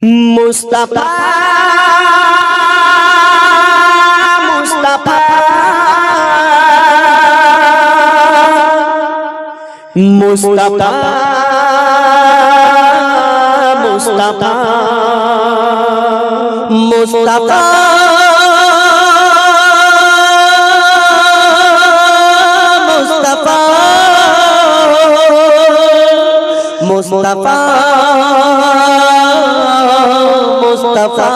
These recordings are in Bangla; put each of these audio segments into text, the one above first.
মুস্তাফা মুস্তাফা মুস্তাফা মুস্তাফা মুস্তাফা মুস্তাফা মুস্তাফা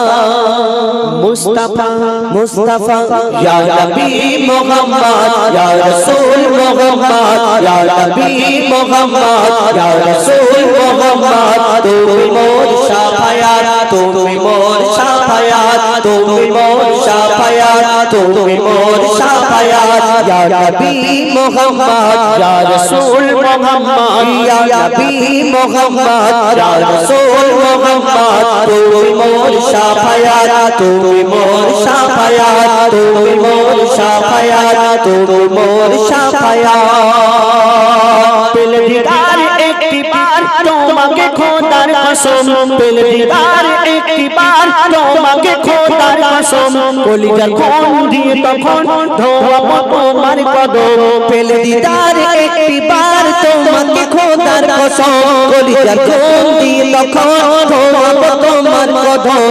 মুস্তাফা মুস্তাফা ইয়া নবী মুহাম্মদ ইয়া রাসূল মুহাম্মদ ইয়া নবী মুহাম্মদ ইয়া রাসূল মুহাম্মদ তুমি মোর শাফায়াত তুমি মোর শাফায়াত তুমি মোর শাফায়াত তুমি মোর শাফায়াত ইয়া নবী মুহাম্মদ ইয়া রাসূল মুহাম্মদ ইয়া নবী মুহাম্মদ ইয়া রাসূল মুহাম্মদ তুমি মোর শাফায়াত তুমি মোর শাফায়াত তুমি মোর শাফায়াত তুমি মোর শাফায়াত পেলে দিদার একটি বার তোমাকে খোদার কসম পেলে দিদার একটি বার তোমাকে খোদার কসম কলিজা কোন দিয়ে তখন ধোয়া তোমার কদম পেলে দিদার একটি বার তোমাকে খোদার কসম কলিজা কোন দিয়ে তখন ধোয়া তোমার কদম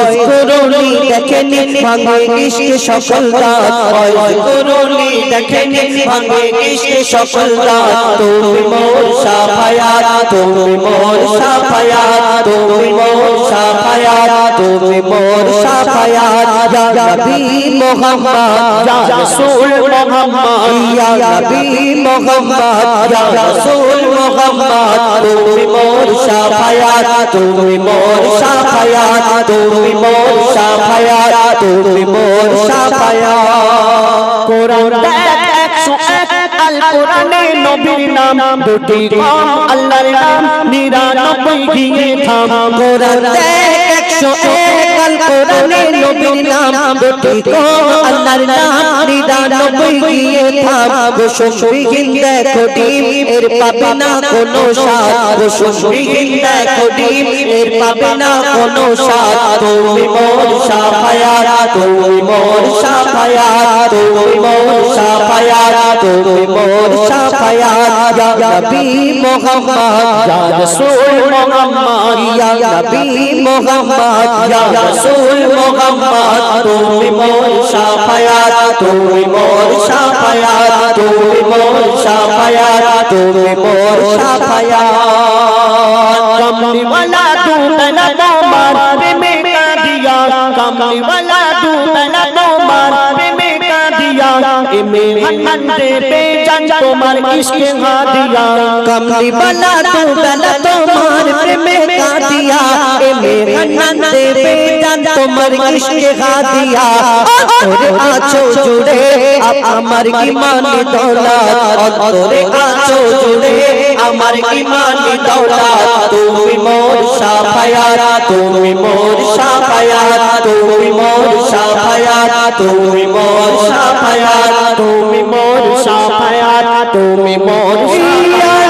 ওই করুনি দেখেনি ভাঙে ইশকে সকল রাত ওই করুনি দেখেনি ভাঙে ইশকে সকল রাত তুমি মোর শাফায়াত তুমি মোর শাফায়াত তুমি মোর শাফায়াত তুমি মোর শাফায়াত ইয়া নবী মুহাম্মদ ইয়া রাসূল মুহাম্মদ ইয়া নবী মুহাম্মদ ইয়া রাসূল মুহাম্মদ তুমি মোর শাফায়াত তুমি মোর শাফায়াত তুমি মোর শাফায়াত তুমি মোর শাফায়াত কোরআন 101 আল কোরআনে নবীর নাম দুটি কম আল্লাহর নাম 99 গিয়ে থাম কোরআন 101 আল কোরআনে নবীর নাম দুটি কম আল্লাহর নাম 99 গিয়ে থাম গোশবিহীন দেখো ডিম এর পাবে না কোনো স্বাদ গোশবিহীন দেখো ডিম এর পাবে না কোনো স্বাদ তুমি মোর শাফায়াত তুমি মোর শাফায়াত তুমি মোর শাফায়াত তুমি মোর শাফায়াত ইয়া নবী মুহাম্মদ ইয়া রাসূল মুহাম্মদ ইয়া নবী মুহাম্মদ ইয়া রাসূল মুহাম্মদ তুমি মোর শাফায়াত তুমি মোর শাফায়াত তুমি মোর শাফায়াত তুমি মোর শাফায়াত কমলি ওয়ালা দুতনা তোমার প্রেমে কাঁদিয়া কমলি ওয়ালা দুতনা তোমার প্রেমে কাঁদিয়া এমে হান্নাতে বেজান তোমার ইশকে হাদিয়া কমলি ওয়ালা দুতনা তোমার প্রেমে কাঁদিয়া এমে হান্নাতে বেজান তোমার ইশকে হাদিয়া অন্তরে আছো জুড়ে আমার ঈমানি দৌলত অন্তরে আছো জুড়ে আমার ঈমানি দৌলত তুমি মোর শাফায়াত তুমি মোর শাফায়াত তুমি মোর শাফায়াত তুমি মোর শাফায়াত তুমি মোর শাফায়াত তুমি মোর শাফায়াত